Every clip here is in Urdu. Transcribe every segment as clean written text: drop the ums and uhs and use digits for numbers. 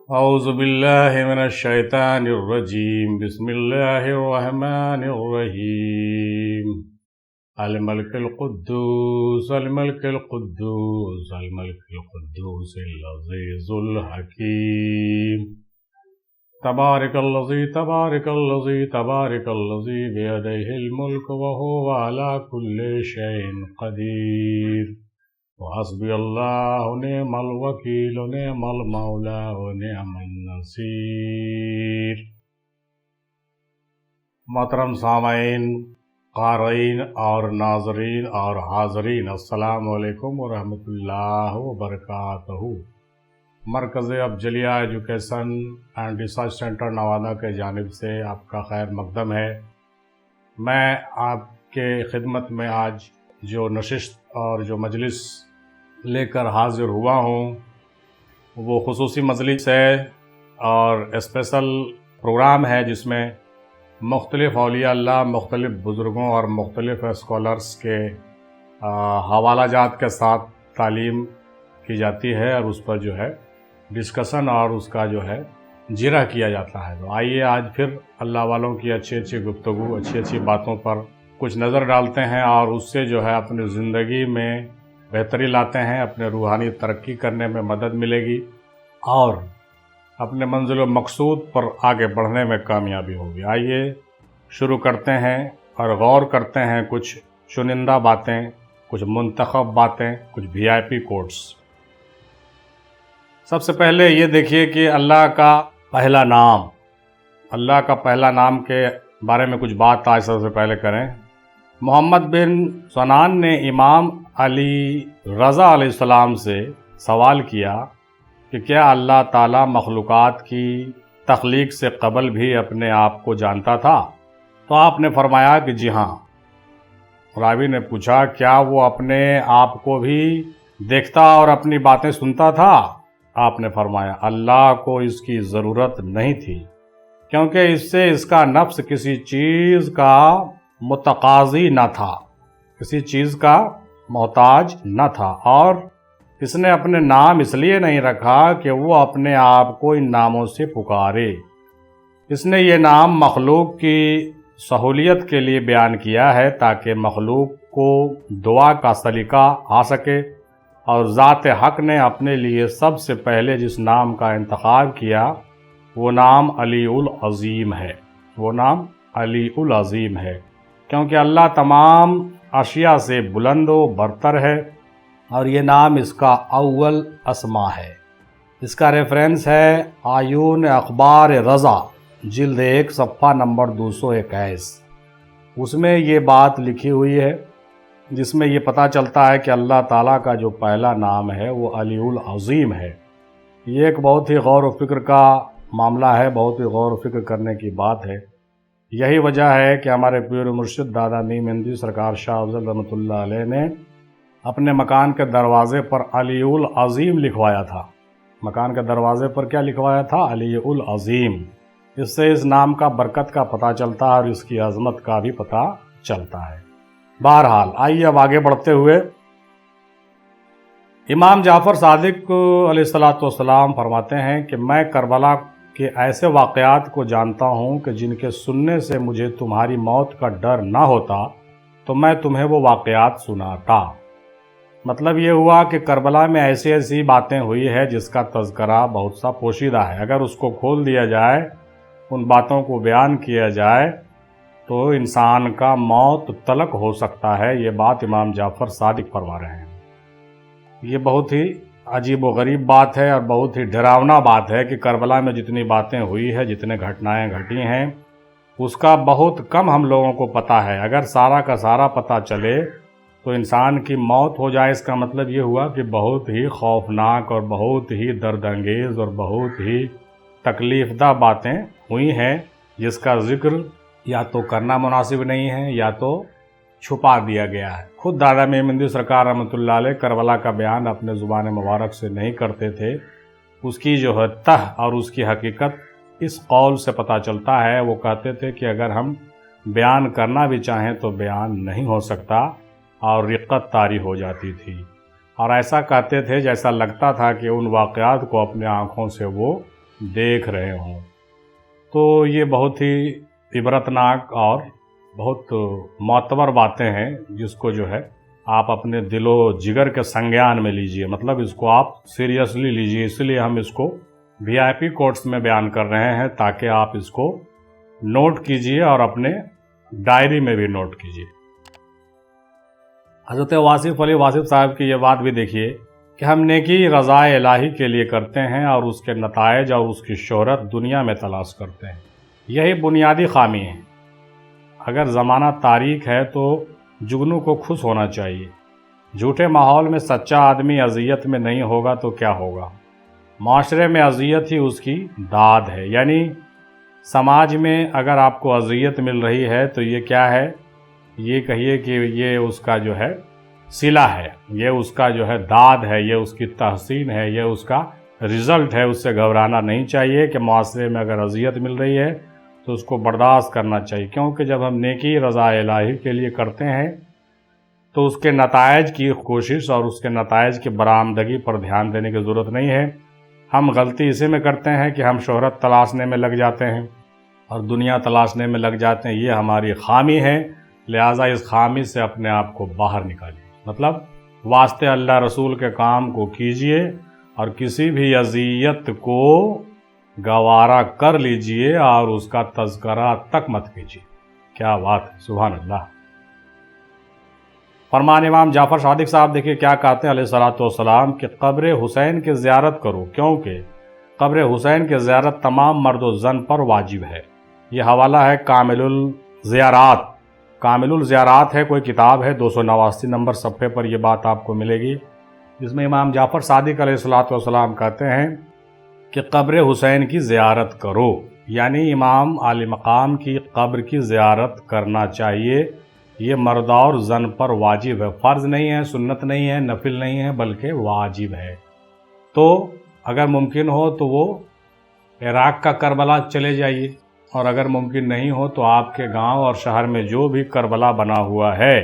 اعوذ باللہ من الشیطان الرجیم بسم اللہ الرحمن الرحیم الملک القدوس الملک القدوس الملک القدوس العزیز الحکیم تبارک الذی تبارک الذی تبارک الذی بیدہ الملک وہو علی کل شیء قدیر وحسبی اللہ نعم الوکیل نعم المولا ونعم النصیر۔ محترم سامعین، قارئین اور ناظرین اور حاضرین، السلام علیکم ورحمۃ اللہ وبرکاتہ۔ مرکز Afzalia education and research centre Nawada کے جانب سے آپ کا خیر مقدم ہے۔ میں آپ کے خدمت میں آج جو نشست اور جو مجلس لے کر حاضر ہوا ہوں وہ خصوصی مجلس ہے اور اسپیشل پروگرام ہے جس میں مختلف اولیاء اللہ، مختلف بزرگوں اور مختلف اسکالرس کے حوالہ جات کے ساتھ تعلیم کی جاتی ہے اور اس پر جو ہے ڈسکشن اور اس کا جو ہے جرح کیا جاتا ہے۔ تو آئیے آج پھر اللہ والوں کی اچھی اچھی گفتگو، اچھی اچھی باتوں پر کچھ نظر ڈالتے ہیں اور اس سے جو ہے اپنی زندگی میں بہتری لاتے ہیں، اپنے روحانی ترقی کرنے میں مدد ملے گی اور اپنے منزل و مقصود پر آگے بڑھنے میں کامیابی ہوگی۔ آئیے شروع کرتے ہیں اور غور کرتے ہیں کچھ چنندہ باتیں، کچھ منتخب باتیں، کچھ VIP کوٹس۔ سب سے پہلے یہ دیکھیے کہ اللہ کا پہلا نام کے بارے میں کچھ بات آج سب سے پہلے کریں۔ محمد بن سنان نے امام علی رضا علیہ السلام سے سوال کیا کہ کیا اللہ تعالیٰ مخلوقات کی تخلیق سے قبل بھی اپنے آپ کو جانتا تھا؟ تو آپ نے فرمایا کہ جی ہاں۔ راوی نے پوچھا کیا وہ اپنے آپ کو بھی دیکھتا اور اپنی باتیں سنتا تھا؟ آپ نے فرمایا اللہ کو اس کی ضرورت نہیں تھی، کیونکہ اس سے اس کا نفس کسی چیز کا متقاضی نہ تھا، کسی چیز کا محتاج نہ تھا، اور اس نے اپنے نام اس لیے نہیں رکھا کہ وہ اپنے آپ کو ان ناموں سے پکارے۔ اس نے یہ نام مخلوق کی سہولیت کے لیے بیان کیا ہے تاکہ مخلوق کو دعا کا سلیقہ آ سکے، اور ذات حق نے اپنے لیے سب سے پہلے جس نام کا انتخاب کیا وہ نام علی العظیم ہے، وہ نام علی العظیم ہے، کیونکہ اللہ تمام اشیاء سے بلند و برتر ہے اور یہ نام اس کا اول اسما ہے۔ اس کا ریفرنس ہے آیون اخبار رضا جلد 1 صفحہ نمبر 221۔ اس میں یہ بات لکھی ہوئی ہے جس میں یہ پتہ چلتا ہے کہ اللہ تعالیٰ کا جو پہلا نام ہے وہ علی العظیم ہے۔ یہ ایک بہت ہی غور و فکر کا معاملہ ہے، بہت ہی غور و فکر کرنے کی بات ہے۔ یہی وجہ ہے کہ ہمارے پیر مرشد دادا میم احمدی سرکار شاہ افضل رحمۃ اللہ علیہ نے اپنے مکان کے دروازے پر علی العظیم لکھوایا تھا۔ مکان کے دروازے پر کیا لکھوایا تھا؟ علی العظیم۔ اس سے اس نام کا برکت کا پتہ چلتا ہے اور اس کی عظمت کا بھی پتہ چلتا ہے۔ بہرحال آئیے اب آگے بڑھتے ہوئے امام جعفر صادق علیہ السلام فرماتے ہیں کہ میں کربلا کے ایسے واقعات کو جانتا ہوں کہ جن کے سننے سے مجھے تمہاری موت کا ڈر نہ ہوتا تو میں تمہیں وہ واقعات سناتا۔ مطلب یہ ہوا کہ کربلا میں ایسی باتیں ہوئی ہے جس کا تذکرہ بہت سا پوشیدہ ہے، اگر اس کو کھول دیا جائے، ان باتوں کو بیان کیا جائے تو انسان کا موت تلک ہو سکتا ہے۔ یہ بات امام جعفر صادق فرما رہے ہیں۔ یہ بہت ہی عجیب و غریب بات ہے اور بہت ہی ڈراونا بات ہے کہ کربلا میں جتنی باتیں ہوئی ہے، جتنے گھٹنائیں گھٹی ہیں، اس کا بہت کم ہم لوگوں کو پتہ ہے۔ اگر سارا کا سارا پتہ چلے تو انسان کی موت ہو جائے، اس کا مطلب یہ ہوا کہ بہت ہی خوفناک اور بہت ہی درد انگیز اور بہت ہی تکلیف دہ باتیں ہوئی ہیں جس کا ذکر یا تو کرنا مناسب نہیں ہے یا تو چھپا دیا گیا ہے۔ خود دادا میم احمدی سرکار رحمۃ اللہ علیہ کربلا کا بیان اپنے زبان مبارک سے نہیں کرتے تھے۔ اس کی جو ہے تہ اور اس کی حقیقت اس قول سے پتہ چلتا ہے۔ وہ کہتے تھے کہ اگر ہم بیان کرنا بھی چاہیں تو بیان نہیں ہو سکتا اور رقت طاری ہو جاتی تھی، اور ایسا کہتے تھے جیسا لگتا تھا کہ ان واقعات کو اپنے آنکھوں سے وہ دیکھ رہے ہوں۔ تو یہ بہت ہی عبرتناک اور بہت معتبر باتیں ہیں، جس کو جو ہے آپ اپنے دل و جگر کے سنگیان میں لیجئے، مطلب اس کو آپ سیریسلی لیجئے۔ اس لیے ہم اس کو VIP کوٹس میں بیان کر رہے ہیں، تاکہ آپ اس کو نوٹ کیجئے اور اپنے ڈائری میں بھی نوٹ کیجئے۔ حضرت واصف علی واصف صاحب کی یہ بات بھی دیکھیے کہ ہم نیکی رضا الہی کے لیے کرتے ہیں اور اس کے نتائج اور اس کی شہرت دنیا میں تلاش کرتے ہیں۔ یہی بنیادی خامی ہے۔ اگر زمانہ تاریک ہے تو جگنو کو خوش ہونا چاہیے۔ جھوٹے ماحول میں سچا آدمی اذیت میں نہیں ہوگا تو کیا ہوگا؟ معاشرے میں اذیت ہی اس کی داد ہے، یعنی سماج میں اگر آپ کو اذیت مل رہی ہے تو یہ کیا ہے؟ یہ کہیے کہ یہ اس کا جو ہے صلہ ہے، یہ اس کا جو ہے داد ہے، یہ اس کی تحسین ہے، یہ اس کا رزلٹ ہے۔ اس سے گھبرانا نہیں چاہیے کہ معاشرے میں اگر اذیت مل رہی ہے تو اس کو برداشت کرنا چاہیے، کیونکہ جب ہم نیکی رضا الہی کے لیے کرتے ہیں تو اس کے نتائج کی کوشش اور اس کے نتائج کی برآمدگی پر دھیان دینے کی ضرورت نہیں ہے۔ ہم غلطی اسی میں کرتے ہیں کہ ہم شہرت تلاشنے میں لگ جاتے ہیں اور دنیا تلاشنے میں لگ جاتے ہیں۔ یہ ہماری خامی ہے، لہٰذا اس خامی سے اپنے آپ کو باہر نکالیے، مطلب واسطے اللہ رسول کے کام کو کیجئے اور کسی بھی اذیت کو گوارا کر لیجئے اور اس کا تذکرہ تک مت کیجئے۔ کیا بات ہے، سبحان اللہ۔ فرمان امام جعفر صادق صاحب دیکھیے کیا کہتے ہیں علیہ الصلوۃ والسلام کہ قبر حسین کی زیارت کرو، کیونکہ قبر حسین کی زیارت تمام مرد و زن پر واجب ہے۔ یہ حوالہ ہے کامل الزیارات، کامل الزیارات ہے، کوئی کتاب ہے، 289 نمبر صفحے پر یہ بات آپ کو ملے گی، جس میں امام جعفر صادق علیہ الصلوۃ والسلام کہتے ہیں کہ قبر حسین کی زیارت کرو، یعنی امام علی مقام کی قبر کی زیارت کرنا چاہیے۔ یہ مرد اور زن پر واجب ہے، فرض نہیں ہے، سنت نہیں ہے، نفل نہیں ہے، بلکہ واجب ہے۔ تو اگر ممکن ہو تو وہ عراق کا کربلا چلے جائیے، اور اگر ممکن نہیں ہو تو آپ کے گاؤں اور شہر میں جو بھی کربلا بنا ہوا ہے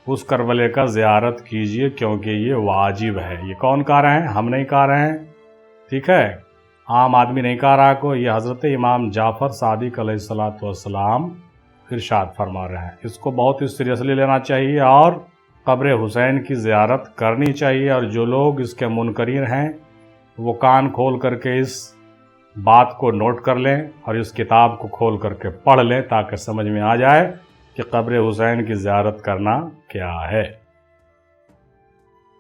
اس کربلے کا زیارت کیجئے، کیونکہ یہ واجب ہے۔ یہ کون کہہ رہے ہیں؟ ہم نہیں کہہ رہے ہیں، ٹھیک ہے، عام آدمی نہیں کہہ رہا کو، یہ حضرت امام جعفر صادق علیہ الصلوۃ والسلام ارشاد فرما رہے ہیں۔ اس کو بہت ہی سیریسلی لینا چاہیے اور قبر حسین کی زیارت کرنی چاہیے، اور جو لوگ اس کے منکرین ہیں وہ کان کھول کر کے اس بات کو نوٹ کر لیں اور اس کتاب کو کھول کر کے پڑھ لیں، تاکہ سمجھ میں آ جائے کہ قبر حسین کی زیارت کرنا کیا ہے۔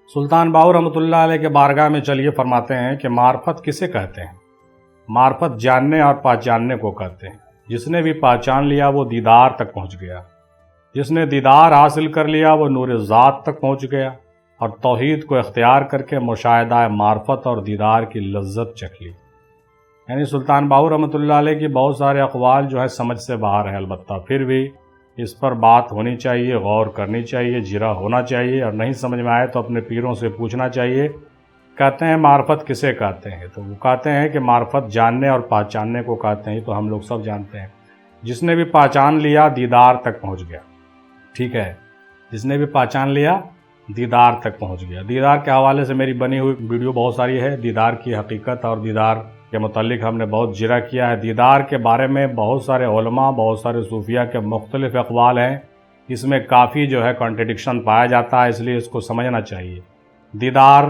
سلطان باہو رحمۃ اللہ علیہ کے بارگاہ میں چلیے فرماتے ہیں کہ معرفت کسے کہتے ہیں؟ معرفت جاننے اور پہچاننے کو کہتے ہیں۔ جس نے بھی پہچان لیا وہ دیدار تک پہنچ گیا، جس نے دیدار حاصل کر لیا وہ نور ذات تک پہنچ گیا، اور توحید کو اختیار کر کے مشاہدہ معرفت اور دیدار کی لذت چکھ لی۔ یعنی سلطان باہو رحمۃ اللہ علیہ کی بہت سارے اقوال جو ہے سمجھ سے باہر ہیں، البتہ پھر بھی اس پر بات ہونی چاہیے، غور کرنی چاہیے، جرا ہونا چاہیے، اور نہیں سمجھ میں آئے تو اپنے پیروں سے پوچھنا چاہیے۔ کہتے ہیں معرفت کسے کہتے ہیں؟ تو وہ کہتے ہیں کہ معرفت جاننے اور پہچاننے کو کہتے ہیں، تو ہم لوگ سب جانتے ہیں۔ جس نے بھی پہچان لیا دیدار تک پہنچ گیا، ٹھیک ہے، جس نے بھی پہچان لیا دیدار تک پہنچ گیا۔ دیدار کے حوالے سے میری بنی ہوئی ویڈیو بہت ساری ہے، دیدار کی حقیقت اور دیدار کے متعلق ہم نے بہت جرا کیا ہے۔ دیدار کے بارے میں بہت سارے علماء، بہت سارے صوفیہ کے مختلف اقوال ہیں، اس میں کافی جو ہے کنٹرڈکشن پایا جاتا ہے، اس لیے اس کو سمجھنا چاہیے۔ دیدار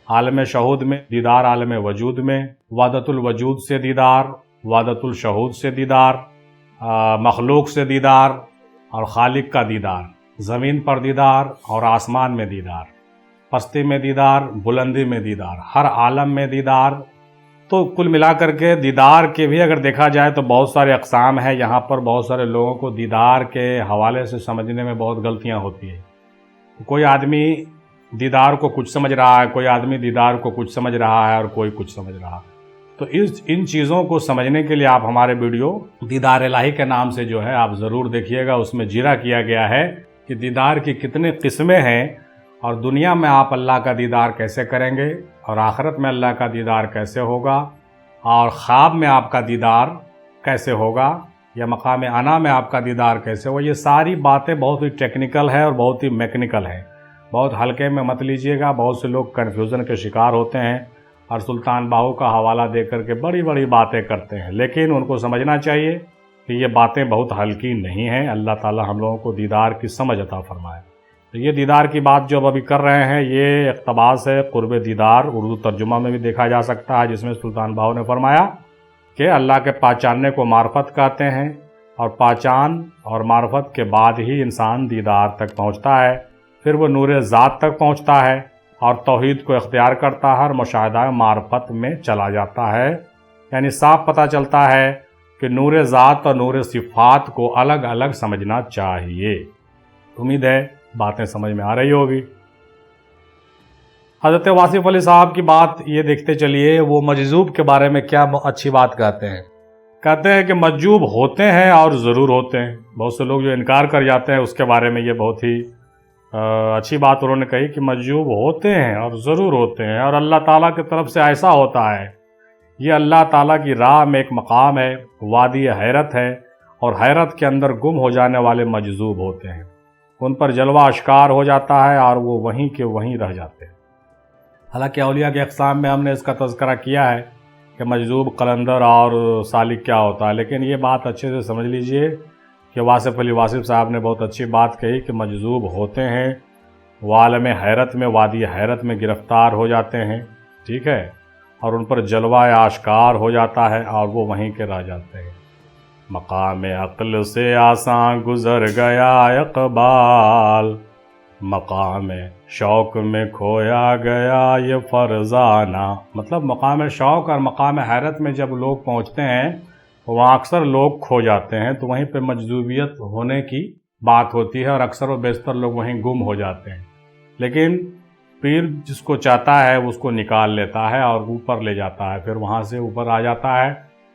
عالم شہود میں، دیدار عالم وجود میں، وحدت الوجود سے دیدار، وحدت الشہود سے دیدار، مخلوق سے دیدار اور خالق کا دیدار، زمین پر دیدار اور آسمان میں دیدار، پستی میں دیدار، بلندی میں دیدار، ہر عالم میں دیدار۔ تو کل ملا کر کے دیدار کے بھی اگر دیکھا جائے تو بہت سارے اقسام ہیں۔ یہاں پر بہت سارے لوگوں کو دیدار کے حوالے سے سمجھنے میں بہت غلطیاں ہوتی ہیں۔ کوئی آدمی دیدار کو کچھ سمجھ رہا ہے، کوئی آدمی دیدار کو کچھ سمجھ رہا ہے، اور کوئی کچھ سمجھ رہا ہے۔ تو ان چیزوں کو سمجھنے کے لیے آپ ہمارے ویڈیو دیدار الہی کے نام سے جو ہے آپ ضرور دیکھیے گا، اس میں جرا کیا گیا ہے کہ دیدار کی کتنے قسمیں ہیں، اور دنیا میں آپ اللہ کا دیدار کیسے کریں گے، اور آخرت میں اللہ کا دیدار کیسے ہوگا، اور خواب میں آپ کا دیدار کیسے ہوگا، یا مقام انا میں آپ کا دیدار کیسے ہوگا۔ یہ ساری باتیں بہت ہی ٹیکنیکل ہے اور بہت ہی میکنیکل ہے، بہت ہلکے میں مت لیجئے گا۔ بہت سے لوگ کنفیوژن کے شکار ہوتے ہیں اور سلطان باہو کا حوالہ دے کر کے بڑی بڑی باتیں کرتے ہیں، لیکن ان کو سمجھنا چاہیے کہ یہ باتیں بہت ہلکی نہیں ہیں۔ اللہ تعالی ہم لوگوں کو دیدار کی سمجھ عطا فرمائے۔ تو یہ دیدار کی بات جو اب ابھی کر رہے ہیں یہ اقتباس ہے قرب دیدار، اردو ترجمہ میں بھی دیکھا جا سکتا ہے، جس میں سلطان باہو نے فرمایا کہ اللہ کے پہچاننے کو معرفت کہتے ہیں، اور پہچان اور معرفت کے بعد ہی انسان دیدار تک پہنچتا ہے، پھر وہ نور ذات تک پہنچتا ہے اور توحید کو اختیار کرتا ہے اور مشاہدہ معرفت میں چلا جاتا ہے۔ یعنی صاف پتہ چلتا ہے کہ نور ذات اور نور صفات کو الگ الگ سمجھنا چاہیے۔ امید ہے باتیں سمجھ میں آ رہی ہوگی۔ حضرت واصف علی صاحب کی بات یہ دیکھتے چلیے، وہ مجذوب کے بارے میں کیا اچھی بات کہتے ہیں۔ کہتے ہیں کہ مجذوب ہوتے ہیں اور ضرور ہوتے ہیں۔ بہت سے لوگ جو انکار کر جاتے ہیں اس کے بارے میں یہ بہت ہی اچھی بات انہوں نے کہی کہ مجذوب ہوتے ہیں اور ضرور ہوتے ہیں، اور اللہ تعالیٰ کی طرف سے ایسا ہوتا ہے۔ یہ اللہ تعالیٰ کی راہ میں ایک مقام ہے، وادی حیرت ہے، اور حیرت کے اندر گم ہو جانے والے مجذوب ہوتے ہیں، ان پر جلوہ اشکار ہو جاتا ہے اور وہ وہیں کے وہیں رہ جاتے ہیں۔ حالانکہ اولیاء کے اقسام میں ہم نے اس کا تذکرہ کیا ہے کہ مجذوب، قلندر اور سالک کیا ہوتا ہے، لیکن یہ بات اچھے سے سمجھ لیجئے کہ واصف علی واصف صاحب نے بہت اچھی بات کہی کہ مجذوب ہوتے ہیں، وہ عالم حیرت میں، وادی حیرت میں گرفتار ہو جاتے ہیں، ٹھیک ہے، اور ان پر جلوہ آشکار ہو جاتا ہے اور وہ وہیں کے رہ جاتے ہیں۔ مقام عقل سے آساں گزر گیا اقبال، مقام شوق میں کھویا گیا یہ فرزانہ۔ مطلب مقام شوق اور مقام حیرت میں جب لوگ پہنچتے ہیں وہاں اکثر لوگ کھو جاتے ہیں، تو وہیں پہ مجذوبیت ہونے کی بات ہوتی ہے، اور اکثر و بیشتر لوگ وہیں گم ہو جاتے ہیں۔ لیکن پیر جس کو چاہتا ہے اس کو نکال لیتا ہے اور اوپر لے جاتا ہے، پھر وہاں سے اوپر آ جاتا ہے،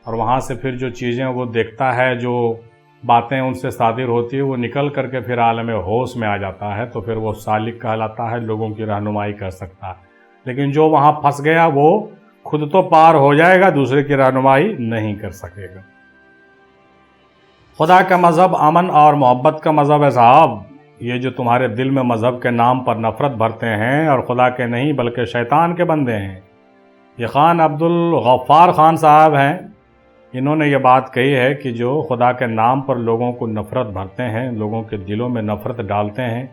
اور وہاں سے پھر جو چیزیں وہ دیکھتا ہے، جو باتیں ان سے صادر ہوتی ہے، وہ نکل کر کے پھر عالم ہوش میں آ جاتا ہے، تو پھر وہ سالک کہلاتا ہے، لوگوں کی رہنمائی کر سکتا ہے۔ لیکن جو وہاں پھنس گیا وہ خود تو پار ہو جائے گا، دوسرے کی رہنمائی نہیں کر سکے گا۔ خدا کا مذہب امن اور محبت کا مذہب ہے صاحب۔ یہ جو تمہارے دل میں مذہب کے نام پر نفرت بھرتے ہیں اور خدا کے نہیں بلکہ شیطان کے بندے ہیں۔ یہ خان عبدالغفار خان صاحب ہیں، انہوں نے یہ بات کہی ہے کہ جو خدا کے نام پر لوگوں کو نفرت بھرتے ہیں، لوگوں کے دلوں میں نفرت ڈالتے ہیں،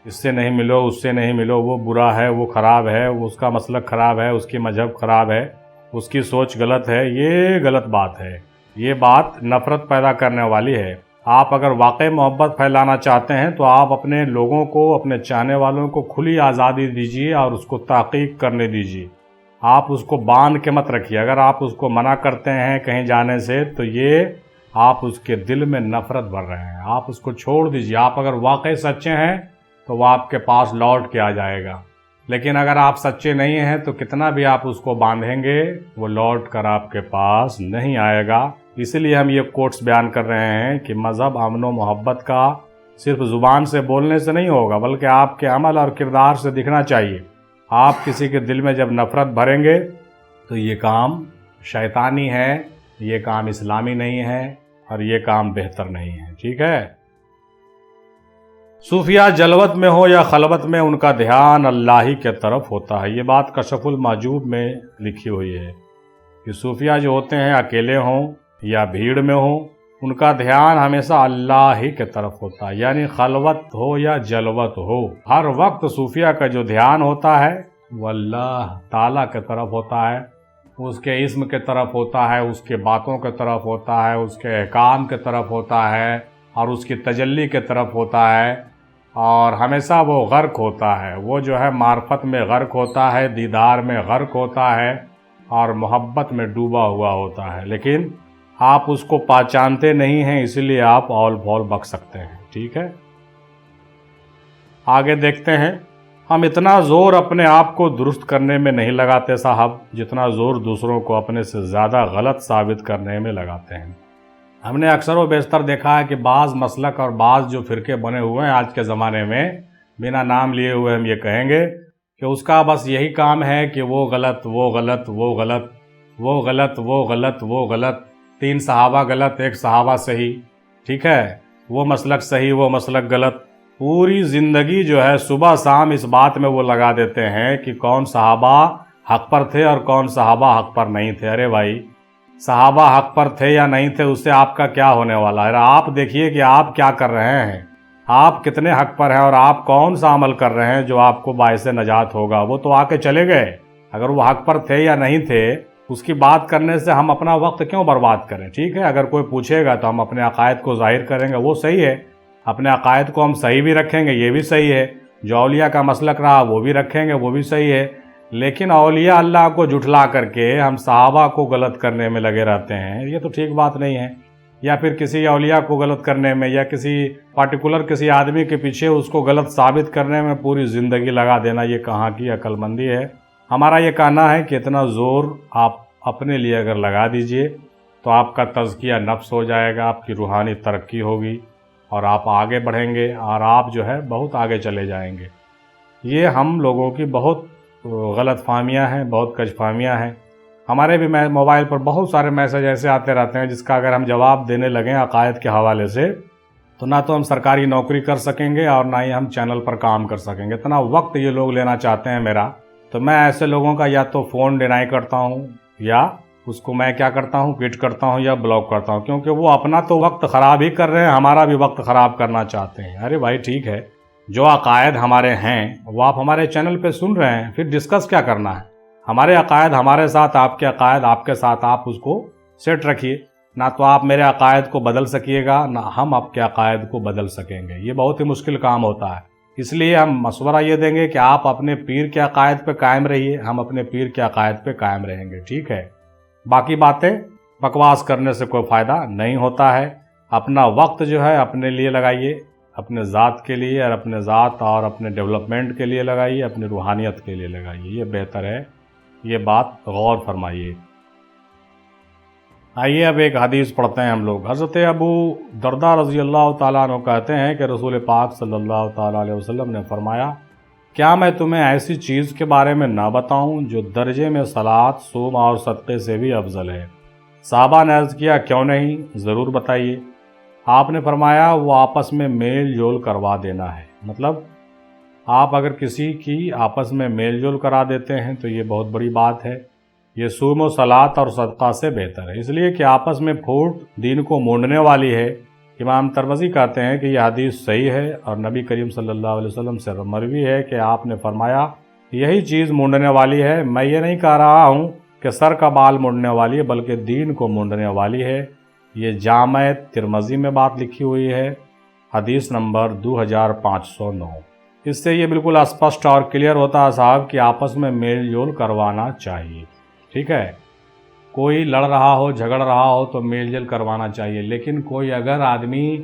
اس سے نہیں ملو، اس سے نہیں ملو، وہ برا ہے، وہ خراب ہے، اس کا مسلک خراب ہے، اس کی مذہب خراب ہے، اس کی سوچ غلط ہے، یہ غلط بات ہے۔ یہ بات نفرت پیدا کرنے والی ہے۔ آپ اگر واقعی محبت پھیلانا چاہتے ہیں تو آپ اپنے لوگوں کو، اپنے چاہنے والوں کو کھلی آزادی دیجیے اور اس کو تحقیق کرنے دیجیے۔ آپ اس کو باندھ کے مت رکھیے۔ اگر آپ اس کو منع کرتے ہیں کہیں جانے سے تو یہ آپ اس کے دل میں نفرت بھر رہے ہیں۔ آپ اس کو چھوڑ دیجیے۔ آپ اگر واقعی سچے ہیں تو وہ آپ کے پاس لوٹ کے آ جائے گا، لیکن اگر آپ سچے نہیں ہیں تو کتنا بھی آپ اس کو باندھیں گے وہ لوٹ کر آپ کے پاس نہیں آئے گا۔ اسی لیے ہم یہ کوٹس بیان کر رہے ہیں کہ مذہب امن و محبت کا صرف زبان سے بولنے سے نہیں ہوگا، بلکہ آپ کے عمل اور کردار سے دکھنا چاہیے۔ آپ کسی کے دل میں جب نفرت بھریں گے تو یہ کام شیطانی ہے، یہ کام اسلامی نہیں ہے، اور یہ کام بہتر نہیں ہے، ٹھیک ہے۔ صوفیہ جلوت میں ہو یا خلوت میں ان کا دھیان اللہ ہی کے طرف ہوتا ہے۔ یہ بات کشف المحجوب میں لکھی ہوئی ہے کہ صوفیہ جو ہوتے ہیں اکیلے ہوں یا بھیڑ میں ہوں، ان کا دھیان ہمیشہ اللہ ہی کے طرف ہوتا ہے، یعنی خلوت ہو یا جلوت ہو، ہر وقت صوفیہ کا جو دھیان ہوتا ہے وہ اللہ تعالیٰ کے طرف ہوتا ہے، اس کے اسم کے طرف ہوتا ہے، اس کے باتوں کے طرف ہوتا ہے، اس کے احکام کے طرف ہوتا ہے، اور اس کی تجلی کے طرف ہوتا ہے، اور ہمیشہ وہ غرق ہوتا ہے۔ وہ جو ہے معرفت میں غرق ہوتا ہے، دیدار میں غرق ہوتا ہے، اور محبت میں ڈوبا ہوا ہوتا ہے۔ لیکن آپ اس کو پہچانتے نہیں ہیں، اسی لیے آپ اول پھول بک سکتے ہیں، ٹھیک ہے۔ آگے دیکھتے ہیں۔ ہم اتنا زور اپنے آپ کو درست کرنے میں نہیں لگاتے صاحب، جتنا زور دوسروں کو اپنے سے زیادہ غلط ثابت کرنے میں لگاتے ہیں۔ ہم نے اکثر و بیشتر دیکھا ہے کہ بعض مسلک اور بعض جو فرقے بنے ہوئے ہیں آج کے زمانے میں، بنا نام لیے ہوئے ہم یہ کہیں گے کہ اس کا بس یہی کام ہے کہ وہ غلط، وہ غلط، وہ غلط، وہ غلط، وہ غلط، وہ غلط، 3 صحابہ غلط، 1 صحابہ صحیح، ٹھیک ہے، وہ مسلک صحیح، وہ مسلک غلط۔ پوری زندگی جو ہے صبح شام اس بات میں وہ لگا دیتے ہیں کہ کون صحابہ حق پر تھے اور کون صحابہ حق پر نہیں تھے۔ ارے بھائی، صحابہ حق پر تھے یا نہیں تھے اس سے آپ کا کیا ہونے والا ہے؟ آپ دیکھیے کہ آپ کیا کر رہے ہیں، آپ کتنے حق پر ہیں اور آپ کون سا عمل کر رہے ہیں جو آپ کو باعث نجات ہوگا۔ وہ تو آ کے چلے گئے، اگر وہ حق پر تھے یا نہیں تھے اس کی بات کرنے سے ہم اپنا وقت کیوں برباد کریں؟ ٹھیک ہے، اگر کوئی پوچھے گا تو ہم اپنے عقائد کو ظاہر کریں گے، وہ صحیح ہے، اپنے عقائد کو ہم صحیح بھی رکھیں گے، یہ بھی صحیح ہے، جو اولیاء کا مسلک رہا وہ بھی رکھیں گے، وہ بھی صحیح ہے۔ لیکن اولیاء اللہ کو جھٹلا کر کے ہم صحابہ کو غلط کرنے میں لگے رہتے ہیں، یہ تو ٹھیک بات نہیں ہے۔ یا پھر کسی اولیاء کو غلط کرنے میں یا کسی پارٹیکولر کسی آدمی کے پیچھے اس کو غلط ثابت کرنے میں پوری زندگی لگا دینا، یہ کہاں کی عقل مندی ہے؟ ہمارا یہ کہنا ہے کہ اتنا زور آپ اپنے لیے اگر لگا دیجئے تو آپ کا تزکیہ نفس ہو جائے گا، آپ کی روحانی ترقی ہوگی اور آپ آگے بڑھیں گے اور آپ جو ہے بہت آگے چلے جائیں گے۔ یہ ہم لوگوں کی بہت غلط فہمیاں ہیں، بہت کج فہمیاں ہیں۔ ہمارے بھی موبائل پر بہت سارے میسج ایسے آتے رہتے ہیں جس کا اگر ہم جواب دینے لگیں عقائد کے حوالے سے تو نہ تو ہم سرکاری نوکری کر سکیں گے اور نہ ہی ہم چینل پر کام کر سکیں گے۔ اتنا وقت یہ لوگ لینا چاہتے ہیں میرا، تو میں ایسے لوگوں کا یا تو فون ڈینائی کرتا ہوں یا اس کو میں کیا کرتا ہوں، کوئٹ کرتا ہوں یا بلاک کرتا ہوں، کیونکہ وہ اپنا تو وقت خراب ہی کر رہے ہیں، ہمارا بھی وقت خراب کرنا چاہتے ہیں۔ ارے بھائی ٹھیک ہے، جو عقائد ہمارے ہیں وہ آپ ہمارے چینل پہ سن رہے ہیں، پھر ڈسکس کیا کرنا ہے؟ ہمارے عقائد ہمارے ساتھ، آپ کے عقائد آپ کے ساتھ، آپ اس کو سیٹ رکھیے۔ نہ تو آپ میرے عقائد کو بدل سکیے گا، نہ ہم آپ کے عقائد کو بدل سکیں گے، یہ بہت ہی مشکل کام ہوتا ہے۔ اس لیے ہم مشورہ یہ دیں گے کہ آپ اپنے پیر کے عقائد پہ قائم رہیے، ہم اپنے پیر کے عقائد پہ قائم رہیں گے، ٹھیک ہے؟ باقی باتیں بکواس کرنے سے کوئی فائدہ نہیں ہوتا ہے۔ اپنا وقت جو ہے اپنے لیے لگائیے، اپنے ذات کے لیے اور اپنے ذات اور اپنے ڈیولپمنٹ کے لیے لگائیے، اپنی روحانیت کے لیے لگائیے، یہ بہتر ہے، یہ بات غور فرمائیے۔ آئیے اب ایک حدیث پڑھتے ہیں ہم لوگ۔ حضرت ابو درداء رضی اللہ تعالیٰ عنہ کہتے ہیں کہ رسول پاک صلی اللہ تعالیٰ علیہ وسلم نے فرمایا، کیا میں تمہیں ایسی چیز کے بارے میں نہ بتاؤں جو درجے میں صلاۃ، صوم اور صدقے سے بھی افضل ہے؟ صحابہ نے عرض کیا، کیوں نہیں، ضرور بتائیے۔ آپ نے فرمایا، وہ آپس میں میل جول کروا دینا ہے۔ مطلب آپ اگر کسی کی آپس میں میل جول کرا دیتے ہیں تو یہ بہت بڑی بات ہے، یہ صوم و صلاۃ اور صدقہ سے بہتر ہے، اس لیے کہ آپس میں پھوٹ دین کو مونڈنے والی ہے۔ امام ترمذی کہتے ہیں کہ یہ حدیث صحیح ہے اور نبی کریم صلی اللہ علیہ وسلم سے مروی ہے کہ آپ نے فرمایا، یہی چیز مونڈنے والی ہے۔ میں یہ نہیں کہہ رہا ہوں کہ سر کا بال مونڈنے والی ہے، بلکہ دین کو مونڈنے والی ہے۔ یہ جامع ترمذی میں بات لکھی ہوئی ہے، حدیث نمبر 2509۔ اس سے یہ بالکل اسپشٹ اور کلیئر ہوتا ہے صاحب کہ آپس میں میل جول کروانا چاہیے، ٹھیک ہے؟ کوئی لڑ رہا ہو، جھگڑ رہا ہو تو میل جول کروانا چاہیے، لیکن کوئی اگر آدمی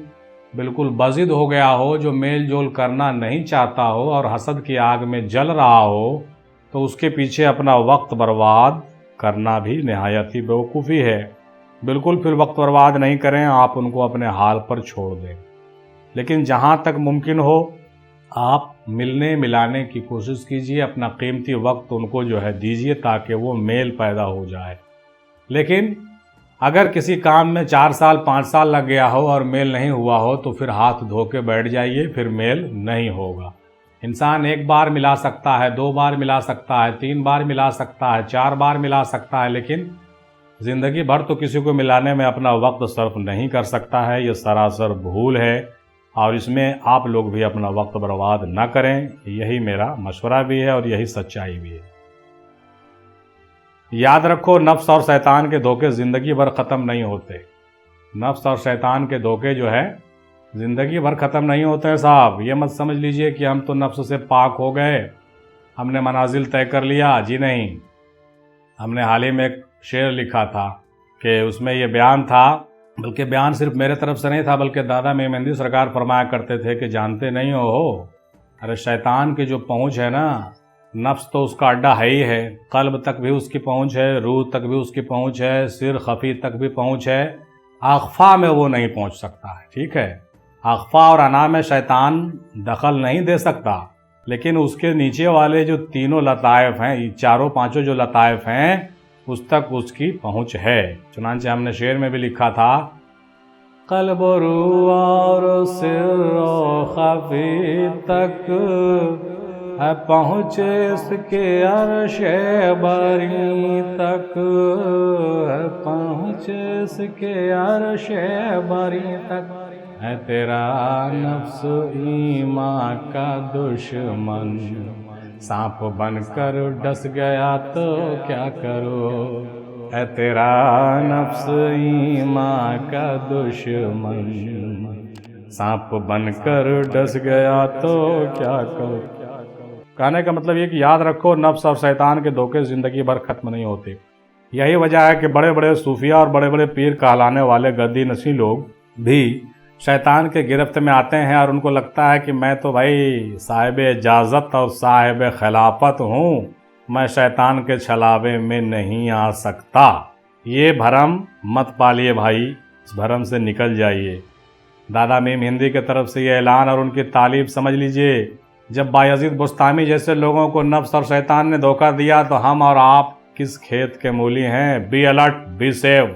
بالکل بضد ہو گیا ہو، جو میل جول کرنا نہیں چاہتا ہو اور حسد کی آگ میں جل رہا ہو، تو اس کے پیچھے اپنا وقت برباد کرنا بھی نہایت ہی بیوقوفی ہے۔ بالکل پھر وقت برباد نہیں کریں، آپ ان کو اپنے حال پر چھوڑ دیں، لیکن جہاں تک ممکن ہو آپ ملنے ملانے کی کوشش کیجیے، اپنا قیمتی وقت ان کو جو ہے دیجیے تاکہ وہ میل پیدا ہو جائے۔ لیکن اگر کسی کام میں 4 سال 5 سال لگ گیا ہو اور میل نہیں ہوا ہو تو پھر ہاتھ دھو کے بیٹھ جائیے، پھر میل نہیں ہوگا۔ انسان 1 بار ملا سکتا ہے، 2 بار ملا سکتا ہے، 3 بار ملا سکتا ہے، 4 بار ملا سکتا ہے، لیکن زندگی بھر تو کسی کو ملانے میں اپنا وقت صرف نہیں کر سکتا ہے۔ یہ سراسر بھول ہے اور اس میں آپ لوگ بھی اپنا وقت برباد نہ کریں، یہی میرا مشورہ بھی ہے اور یہی سچائی بھی ہے۔ یاد رکھو، نفس اور شیطان کے دھوکے زندگی بھر ختم نہیں ہوتے۔ نفس اور شیطان کے دھوکے جو ہے زندگی بھر ختم نہیں ہوتے ہیں صاحب۔ یہ مت سمجھ لیجئے کہ ہم تو نفس سے پاک ہو گئے، ہم نے منازل طے کر لیا، جی نہیں۔ ہم نے حال ہی میں ایک شعر لکھا تھا کہ اس میں یہ بیان تھا، بلکہ بیان صرف میرے طرف سے نہیں تھا بلکہ دادا میر مہندی سرکار فرمایا کرتے تھے کہ جانتے نہیں ہو، ارے شیطان کی جو پہنچ ہے نا، نفس تو اس کا اڈا ہے ہی ہے، قلب تک بھی اس کی پہنچ ہے، روح تک بھی اس کی پہنچ ہے، سر خفی تک بھی پہنچ ہے، اخفا میں وہ نہیں پہنچ سکتا ہے، ٹھیک ہے؟ اخفا اور انا میں شیطان دخل نہیں دے سکتا، لیکن اس کے نیچے والے جو تینوں لطائف ہیں، 4 5 جو لطائف ہیں، اس تک اس کی پہنچ ہے۔ چنانچہ ہم نے شعر میں بھی لکھا تھا، قلب و روح اور سر و خفی تک ہے پہنچے اس کے عرش بری تک، ہے پہنچے اس کے عرش بری تک، ہے تیرا نفس ایمان کا دشمن، سانپ بن کر ڈس گیا تو کیا کرو، ہے تیرا نفس ایمان کا دشمن، سانپ بن کر ڈس گیا تو کیا کرو۔ کہنے کا مطلب یہ کہ یاد رکھو نفس اور شیطان کے دھوکے زندگی بھر ختم نہیں ہوتے۔ یہی وجہ ہے کہ بڑے بڑے صوفیہ اور بڑے بڑے پیر کہلانے والے گدی نشیں لوگ بھی شیطان کے گرفت میں آتے ہیں، اور ان کو لگتا ہے کہ میں تو بھائی صاحب اجازت اور صاحب خلافت ہوں، میں شیطان کے چھلاوے میں نہیں آ سکتا۔ یہ بھرم مت پالیے بھائی، اس بھرم سے نکل جائیے۔ دادا میم ہندی کی طرف سے یہ اعلان اور ان کی تعلیب سمجھ لیجئے۔ جب بایزید بستامی جیسے لوگوں کو نفس اور شیطان نے دھوکہ دیا تو ہم اور آپ کس کھیت کے مولی ہیں؟ Be alert, be save.